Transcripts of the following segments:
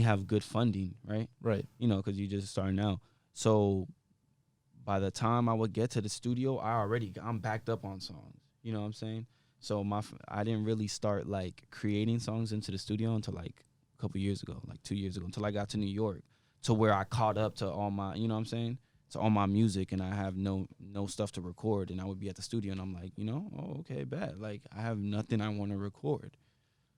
have good funding, right? Right. You know, because you just starting out. So by the time I would get to the studio, I'm backed up on songs. You know what I'm saying? So I didn't really start like creating songs into the studio until like a couple years ago, like 2 years ago, until I got to New York, to where I caught up to all my, you know what I'm saying, to all my music, and I have no stuff to record, and I would be at the studio, and I'm like, you know, oh, okay, bad. Like I have nothing I want to record.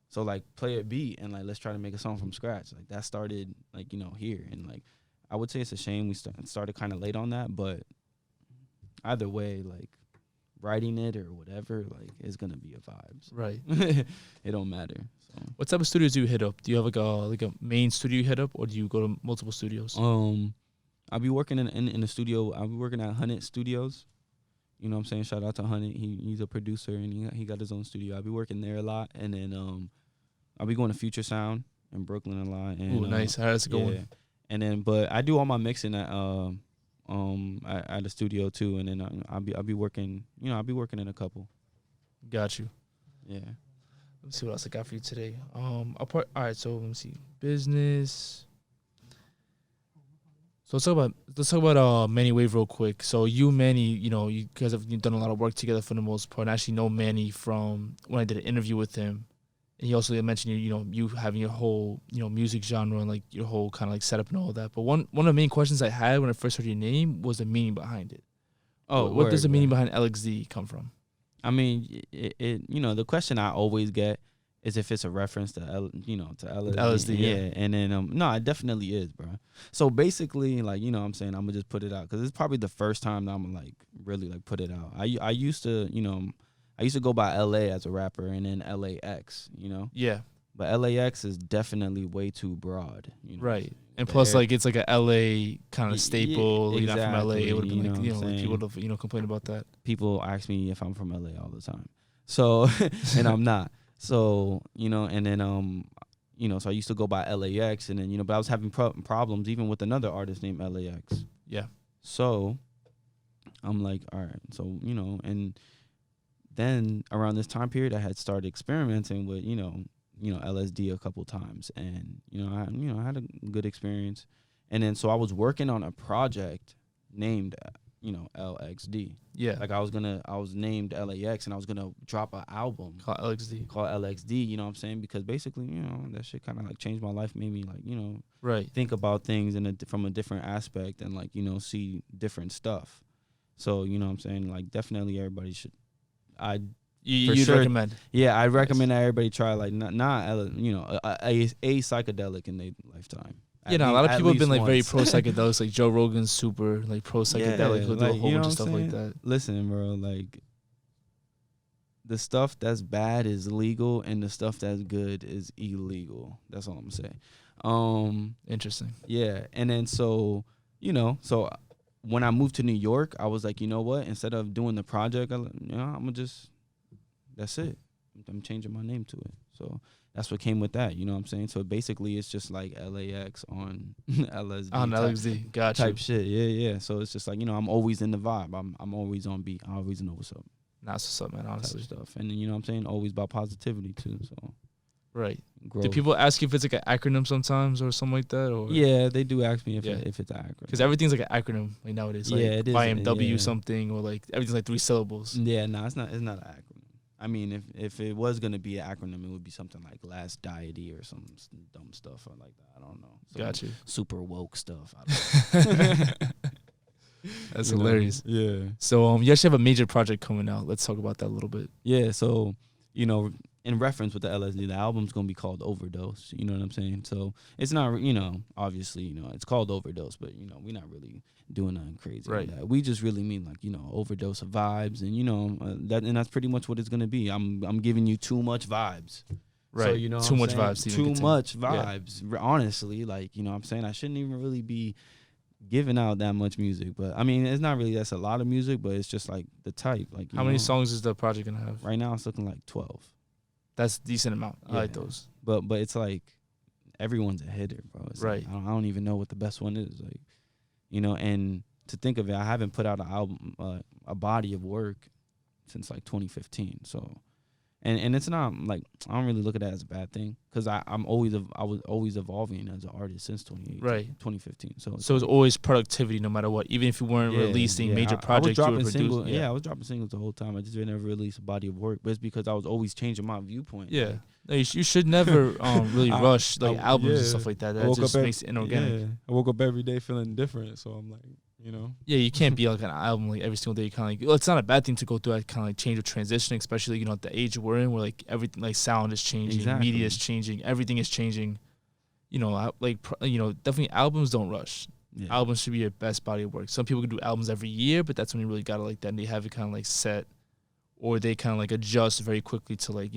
So like play a beat and like let's try to make a song from scratch. Like that started like, you know, here, and like I would say it's a shame we started kind of late on that, but either way, like writing it or whatever, like it's gonna be a vibes. Right. It don't matter. So. What type of studios do you hit up? Do you have like a main studio you hit up, or do you go to multiple studios? I'll be working in the studio. I'll be working at Hunnit Studios. You know what I'm saying? Shout out to Hunnit. He's a producer and he got his own studio. I'll be working there a lot, and then I'll be going to Future Sound in Brooklyn a lot. And, Ooh, nice. How's it going? Yeah. And then, but I do all my mixing at the studio too. And then I'll be working. You know, I'll be working in a couple. Got you. Yeah. Let me see what else I got for you today. All right. So let me see. Business. So let's talk about Manny Wave real quick. So you, Manny, you know, you guys have done a lot of work together for the most part. I actually know Manny from when I did an interview with him. And he also mentioned you having your whole, music genre and like your whole kind of like setup and all of that. But one of the main questions I had when I first heard your name was the meaning behind it. Oh, what does the meaning behind LXD come from? I mean, it the question I always get is if it's a reference to to LSD. LSD, yeah. And then no, it definitely is, bro. So basically, like, you know what I'm saying, I'm gonna just put it out because it's probably the first time that I'm gonna like really like put it out. I used to, I used to go by LA as a rapper and then LAX, Yeah. But LAX is definitely way too broad, Right. And plus, like, it's like a LA kind of staple. Yeah, You're not from LA. It would have been like people would have, complained about that. People ask me if I'm from LA all the time. So, and I'm not. So, and then, so I used to go by LAX and then, but I was having problems even with another artist named LAX. Yeah. So I'm like, all right. So, and then around this time period, I had started experimenting with, LSD a couple times, and I had a good experience, and then so I was working on a project named LXD. Yeah, like I was named LAX, and I was gonna drop an album called LXD. You know what I'm saying? Because basically, that shit kind of like changed my life, made me like right, think about things from a different aspect, and like see different stuff. So what I'm saying, like definitely everybody should. You'd recommend? Yeah, I recommend that everybody try like not a psychedelic in their lifetime. A lot of people have been like very pro psychedelics. Like Joe Rogan's super like pro psychedelic. He'll do a whole bunch of stuff like that. Listen, bro, like the stuff that's bad is legal and the stuff that's good is illegal. That's all I'm saying. Interesting. Yeah, and then so when I moved to New York, I was like, you know what? Instead of doing the project, I'm gonna just. That's it. I'm changing my name to it. So that's what came with that. You know what I'm saying? So basically, it's just like LAX on LSD. On LSD. Gotcha. Type shit. Yeah. So it's just like, I'm always in the vibe. I'm always on beat. I always know what's up. That's what's up, man, honestly. Type stuff. And then, you know what I'm saying? Always about positivity, too. So. Right. Growth. Do people ask you if it's like an acronym sometimes or something like that? Or yeah, they do ask me if it's an acronym. Because everything's like an acronym like nowadays. Like it is. IamW something, or like everything's like 3 syllables. Yeah, no, it's not an acronym. I mean, if it was gonna be an acronym, it would be something like Last Deity or some dumb stuff or like that. I don't know. Got you. Super woke stuff. I don't know. That's hilarious. Yeah. So you actually have a major project coming out. Let's talk about that a little bit. Yeah. So in reference with the LSD, the album's gonna be called Overdose. You know what I'm saying? So it's not, obviously, it's called Overdose, but we're not really doing nothing crazy. Right. Like that. We just really mean like overdose of vibes, and and that's pretty much what it's gonna be. I'm giving you too much vibes. Right. So too much vibes. Too much vibes. Yeah. Honestly, like what I'm saying, I shouldn't even really be giving out that much music, but I mean, it's not really that's a lot of music, but it's just like the type. Like how many songs is the project gonna have? Right now, it's looking like 12. That's a decent amount. I like those. But it's like everyone's a hitter, bro. It's right. Like, I don't even know what the best one is. Like, and to think of it, I haven't put out an album, a body of work since like 2015. So, And it's not like I don't really look at that as a bad thing because I was always evolving as an artist since 2018, Right. 2015. So So it's always productivity no matter what. Even if you weren't releasing major projects, I was you were dropping producing. singles. Yeah, I was dropping singles the whole time. I just didn't ever release a body of work, but it's because I was always changing my viewpoint. Yeah. Like, No, you should never really rush like albums and stuff like that. That just makes it inorganic. Yeah, I woke up every day feeling different, so I'm like, you know. Yeah, you can't be like an album like every single day. You kind of like, well, it's not a bad thing to go through that kind of like change of transition, especially at the age we're in, where like everything like sound is changing, media is changing, everything is changing. Definitely albums don't rush. Yeah. Albums should be your best body of work. Some people can do albums every year, but that's when you really gotta like then they have it kind of like set, or they kind of like adjust very quickly to like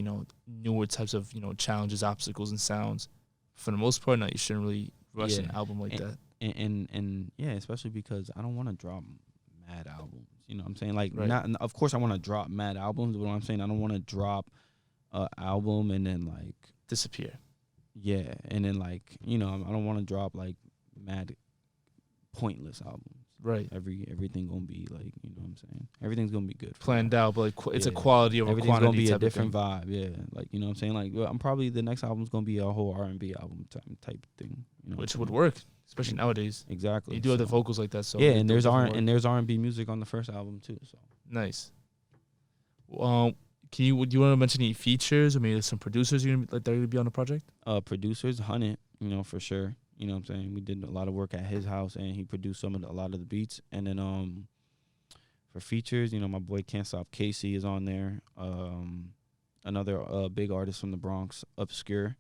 newer types of challenges, obstacles, and sounds. For the most part, no, you shouldn't really rush an album like that. And yeah, especially because I don't want to drop mad albums. You know what I'm saying? Like, right. not. Of course, I want to drop mad albums, but what I'm saying, I don't want to drop an album and then like disappear. Yeah, and then like I don't want to drop like mad pointless albums. Right. Everything gonna be like what I'm saying. Everything's gonna be good. Planned out, but like it's a quality over everything's quantity. Everything's gonna be a different vibe. Yeah, like what I'm saying. Like I'm probably the next album's gonna be a whole R&B album type thing. Which would work. Especially nowadays. Exactly. You do have the vocals like that, so yeah, and there's R&B music on the first album too. So nice. Do you want to mention any features or maybe some producers that are gonna be on the project? Producers, Hunnit, for sure. You know what I'm saying? We did a lot of work at his house and he produced a lot of the beats. And then for features, my boy Can't Stop Casey is on there. Another big artist from the Bronx, Obscure.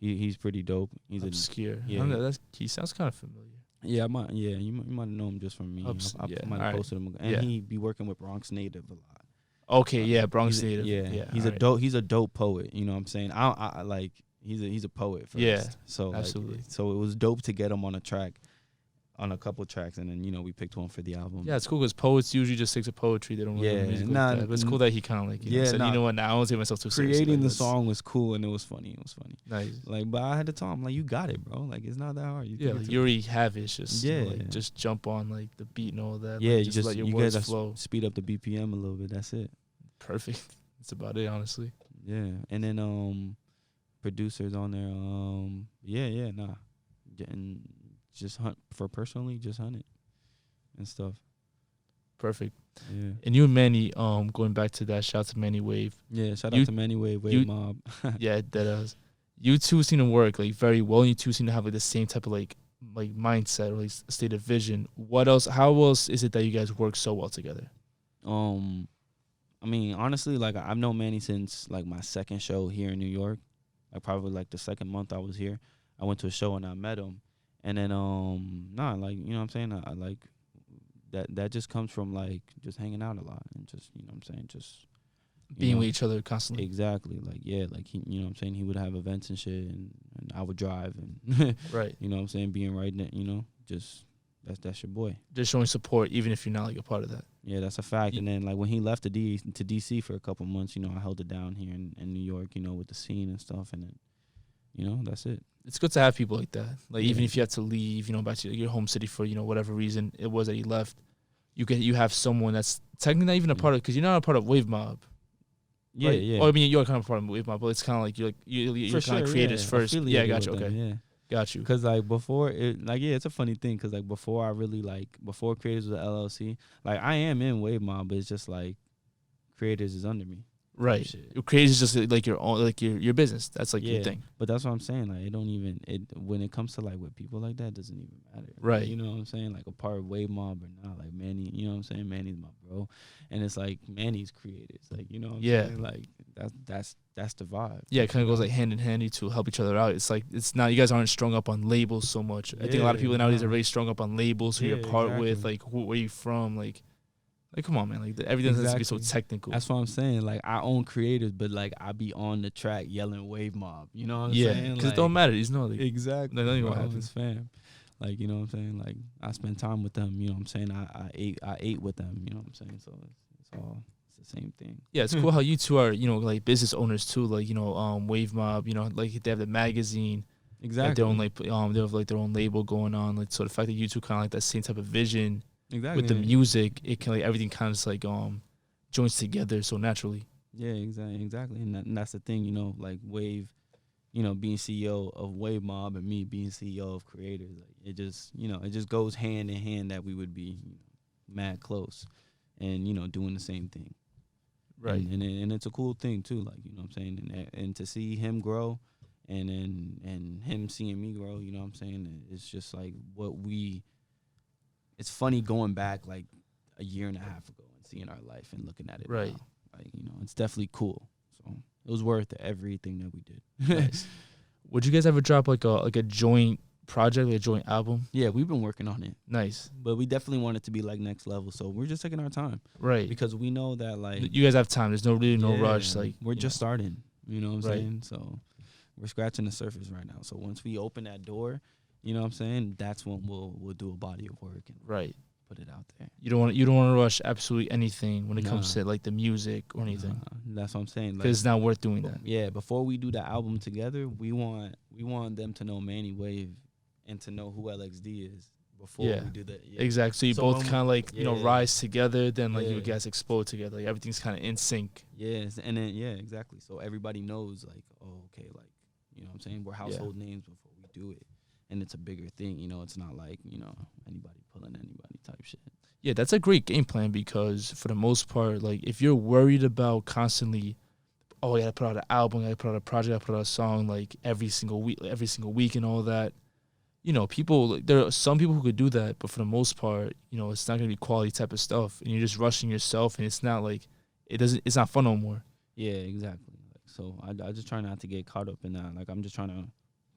He's pretty dope. He's Obscure. Yeah. He sounds kind of familiar. Yeah, you might know him just from me. I might have posted him. And he be working with Bronx Native a lot. Okay, yeah, Bronx Native. He's a dope poet. You know what I'm saying? I like he's a poet first. Yeah, so absolutely. So it was dope to get him on a couple tracks, and then we picked one for the album. Yeah, it's cool because poets usually just stick to poetry. They don't really music like that. But it's cool that he kind of like said, you know what? Now I won't take myself too seriously. Creating the song was cool and it was funny. Nice. Like, but I had to tell him like, you got it, bro. Like, it's not that hard. You already have it. It's just just jump on like the beat and all that. Yeah, like, just let your words flow. Speed up the BPM a little bit. That's it. Perfect. That's about it, honestly. Yeah, and then producers on there. And just hunt it and stuff. Perfect. Yeah. And you and Manny, going back to that, shout out to Manny Wave. Yeah, shout out to Manny Wave, WAVEMOB. Yeah, that does. You two seem to work like very well. You two seem to have like the same type of like mindset or like state of vision. What else? How else is it that you guys work so well together? I mean, honestly, like I've known Manny since like my second show here in New York. Like probably like the second month I was here. I went to a show and I met him. And then like, you know what I'm saying? I like that just comes from like just hanging out a lot and just, you know what I'm saying, just being with each other constantly. Exactly. Like like he, you know what I'm saying, he would have events and shit and I would drive and right. You know what I'm saying, being right in, just that's your boy. Just showing support even if you're not like a part of that. Yeah, that's a fact. And then like when he left to DC for a couple months, I held it down here in New York, with the scene and stuff, and then that's it. It's good to have people like that. Like even if you had to leave, back to your home city for whatever reason it was that you left, you have someone that's technically not even a part of, because you're not a part of WAVEMOB. Yeah, right? yeah. Or I mean, you're kind of part of WAVEMOB, but it's kind of like you're kind of creators first. Yeah, got you. Okay, yeah, got you. Because like before it's a funny thing because like before I really before Creators was an LLC, like I am in WAVEMOB, but it's just like Creators is under me. Right. Your Creators is just like your own, like your business. That's like your thing. But that's what I'm saying. Like when it comes to like with people like that, it doesn't even matter. Right. You know what I'm saying? Like a part of WAVEMOB or not. Like Manny, you know what I'm saying? Manny's my bro. And it's like Manny's Creators. Like, you know what I'm saying? Like that's the vibe. Yeah, it kind of goes like hand in hand. You two help each other out. It's like it's not, you guys aren't strung up on labels so much. I think a lot of people nowadays are really strung up on labels, who you're part with, like where you from, like come on, man. Like everything has to be so technical. That's what I'm saying. Like I own Creators, but like I be on the track yelling WAVEMOB. You know what I'm saying? Yeah, because like, it don't matter. It's not like exactly. Nothing what happens, fam. Like, you know what I'm saying? Like I spend time with them. You know what I'm saying? I ate with them. You know what I'm saying? So it's the same thing. Yeah, it's cool how you two are, like business owners too. Like, WAVEMOB, like they have the magazine. Exactly. Their own they have like their own label going on. Like, so the fact that you two kind of like that same type of vision. Exactly. With the music, it can like everything kind of just like joins together so naturally. Yeah, exactly. And that's the thing, like Wave, being CEO of WaveMob and me being CEO of Creators, like it just goes hand in hand that we would be mad close and doing the same thing. Right. And it's a cool thing too, like what I'm saying, and to see him grow, and him seeing me grow, what I'm saying, it's just like it's funny going back like a year and a half ago and seeing our life and looking at it Right. now. Like it's definitely cool. So it was worth everything that we did. Nice. Would you guys ever drop like a joint project, like a joint album? Yeah, we've been working on it, Nice. but we definitely want it to be like next level. So we're just taking our time, Right. because we know that like You guys have time. There's no rush. Like we're just starting. You know what I'm Right. saying? So we're scratching the surface right now. So once we open that door, you know what I'm saying, that's when we'll do a body of work and right. put it out there. You don't want to rush absolutely anything when it comes Nah. to like the music or anything, That's what I'm saying. because it's not worth doing that. Yeah, before we do the album together, we want them to know Manny Wave and to know who LXD is before Yeah. we do that. Yeah. Exactly. So you So both when we- kind of like yeah. rise together. Then like you Yeah. guys explode together. Like everything's kind of in sync. Yes, and then exactly. So everybody knows like, oh, okay, like you know what I'm saying, we're household names before we do it. And it's a bigger thing, it's not like, anybody pulling anybody type shit. Yeah, that's a great game plan, because for the most part, like if you're worried about constantly, oh, I gotta put out an album, I gotta put out a project, I gotta put out a song like every single week and all that. People, like, there are some people who could do that, but for the most part, it's not gonna be quality type of stuff, and you're just rushing yourself, and it's not like it's not fun no more. Yeah, exactly. Like, so I just try not to get caught up in that. Like I'm just trying to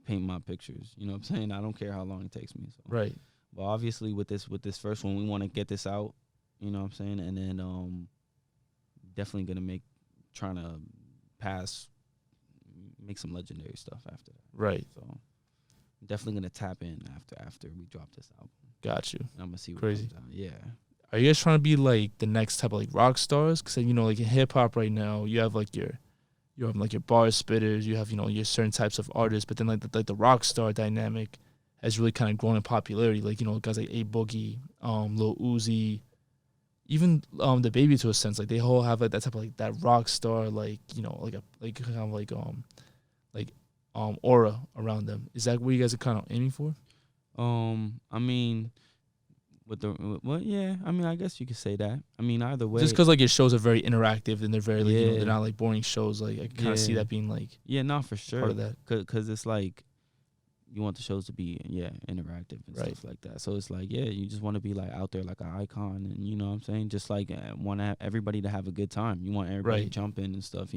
paint my pictures. You know what I'm saying? I don't care how long it takes me. So. Right. But obviously with this first one, we want to get this out. You know what I'm saying? And then definitely gonna trying to make some legendary stuff after that. Right. So definitely gonna tap in after we drop this album. Got you. I'm gonna see what Crazy. comes out. Yeah. Are you guys trying to be like the next type of like rock stars? Because like in hip hop right now, you have like your bar spitters, you have your certain types of artists, but then like the rock star dynamic has really kind of grown in popularity. Like guys like A Boogie, Lil Uzi, even the Baby to a sense. Like they all have like that type of like that rock star like aura around them. Is that what you guys are kind of aiming for? I mean. Yeah. I mean, I guess you could say that. I mean, either way. Just because like your shows are very interactive and they're very like, they're not like boring shows. Like I can kind of see Yeah. that being like For sure. part of that. Because it's like you want the shows to be interactive and Right. stuff like that. So it's like you just want to be like out there like an icon, and you know what I'm saying. Just like want everybody to have a good time. You want everybody Right. jumping and stuff.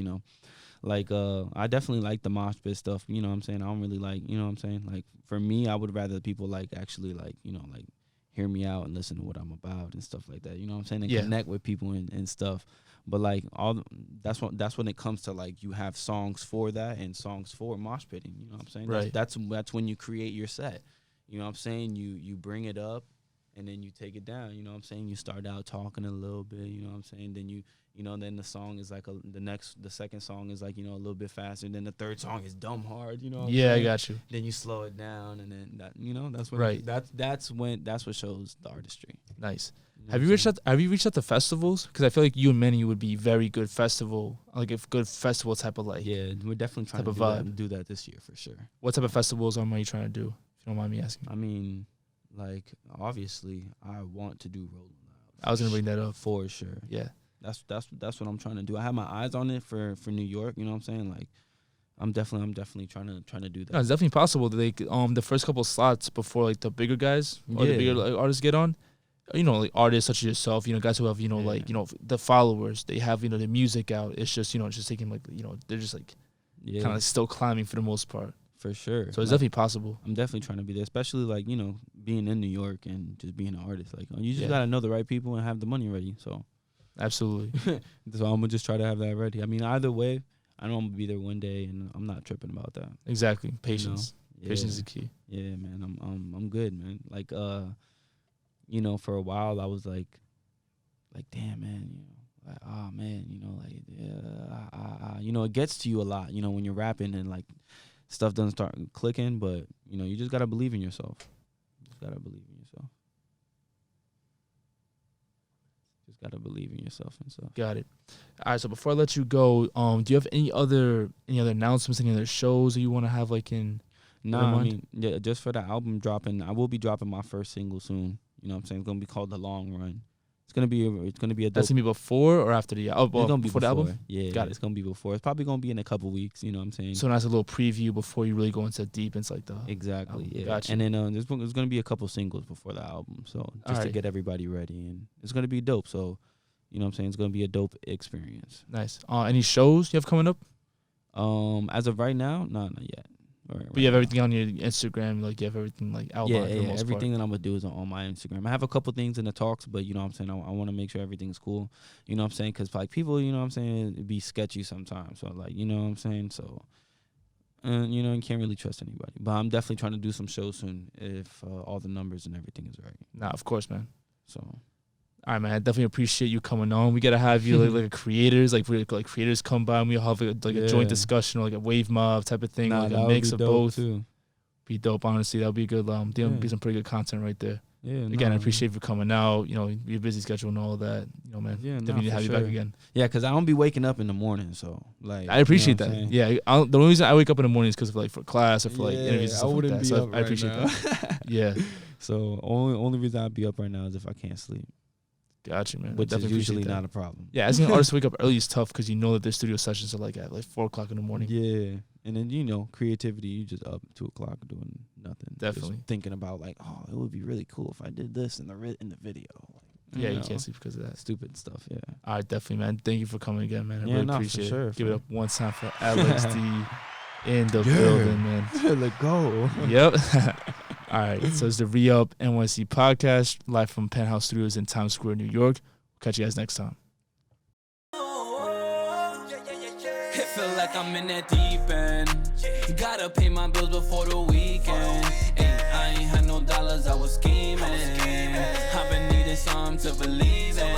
Like I definitely like the mosh pit stuff. You know what I'm saying. I don't really like what I'm saying. Like for me, I would rather people like actually like like hear me out and listen to what I'm about and stuff like that. You know what I'm saying? And Yeah. connect with people and stuff. But like that's when it comes to like you have songs for that and songs for mosh pitting. You know what I'm saying? Right. That's when you create your set. You know what I'm saying? You bring it up and then you take it down. You know what I'm saying? You start out talking a little bit. You know what I'm saying? Then then the song is like the second song is like a little bit faster. Then the third song is dumb hard. You know what I'm Yeah, saying? I got you. Then you slow it down, and then that's when Right. that's what shows the artistry. Nice. You know Have what you I'm saying? Have you reached out to festivals? Because I feel like you and Manny would be very good festival, like a good festival type of like. Yeah, we're definitely trying type to of do that this year for sure. What type of festivals are you trying to do? If you don't mind me asking. I mean, like obviously, I want to do Rolling Loud. I was gonna bring that up. For sure. Yeah. That's what I'm trying to do. I have my eyes on it for New York. You know what I'm saying? Like, I'm definitely trying to do that. No, it's definitely possible that they the first couple slots before like the bigger guys or the Yeah. bigger like, artists get on. Like artists such as yourself, guys who have like the followers, they have the music out. It's just it's just taking like they're just like Yeah, kind of still climbing for the most part. for sure. So it's Like, definitely possible. I'm definitely trying to be there, especially like being in New York and just being an artist. Like you just Yeah. gotta know the right people and have the money ready. So Absolutely. so I'm gonna just try to have that ready. I mean, either way, I know I'm gonna be there one day, and I'm not tripping about that. Exactly. Patience. Yeah. Patience is key. Yeah, man. I'm good, man. Like for a while I was like damn, man. Like oh man, it gets to you a lot. When you're rapping and like stuff doesn't start clicking, but you just gotta believe in yourself. You just gotta believe in yourself. just gotta believe in yourself and stuff. Got it. All right. So before I let you go, do you have any other announcements, any other shows that you want to have like in? Nah, I mean, yeah, just for the album dropping, I will be dropping my first single soon. You know what I'm saying? It's gonna be called The Long Run. It's gonna be a dope. That's gonna be before or after the album? It's gonna be before the album. Yeah, Got it. It's gonna be before. It's probably gonna be in a couple weeks. You know what I'm saying? So that's a little preview before you really go into deep into like the Exactly. album. Yeah. Gotcha. And then there's gonna be a couple singles before the album, so just to get everybody ready, and it's gonna be dope. So, you know what I'm saying? It's gonna be a dope experience. Nice. Any shows you have coming up? As of right now, not yet. But you have everything on your Instagram, like you have everything like outlined for the most everything part. that I'm gonna do is on my Instagram. I have a couple things in the talks, but you know what I'm saying, I want to make sure everything's cool. You know what I'm saying? Because like people, you know what I'm saying, it be sketchy sometimes. So like, you know what I'm saying. So, you know, you can't really trust anybody. But I'm definitely trying to do some shows soon if all the numbers and everything is right. Nah, of course, man. So. All right, man. I definitely appreciate you coming on. We gotta have you like a creators, like creators come by and we'll have a joint discussion, or like a WAVEMOB type of thing, like a mix of both. Too. Be dope, honestly. That'll be good. Be some pretty good content right there. Yeah. Again, I appreciate you for coming out. You know, your busy schedule and all that. You know, man. Yeah, definitely need to have you back again. Yeah, because I don't be waking up in the morning, so like. I appreciate you know that. Yeah, the only reason I wake up in the morning is because of like for class or for like interviews and I stuff like wouldn't that. be So up I appreciate right now. that. Yeah. So only reason I'd be up right now is if I can't sleep, Gotcha, man. which is Definitely usually appreciate that. not a problem. Yeah, as an artist, wake up early is tough because you know that their studio sessions are like at like 4 o'clock in the morning. Yeah, and then you know creativity, you just up 2 o'clock doing nothing. Definitely. Just thinking about like, oh, it would be really cool if I did this in the video. Yeah, you know, can't sleep because of that. stupid stuff. Yeah. All right, definitely, man. Thank you for coming again, man. I really For appreciate sure, it. Give it fam. up one time for LXD in the building, man. Let go. Yep. All right, so it's the Re-Up NYC podcast, live from Penthouse Studios in Times Square, New York. Catch you guys next time. It feel like I'm in that deep end. Gotta pay my bills before the weekend. Ay, I ain't had no dollars, I was scheming. I've been needing something to believe in.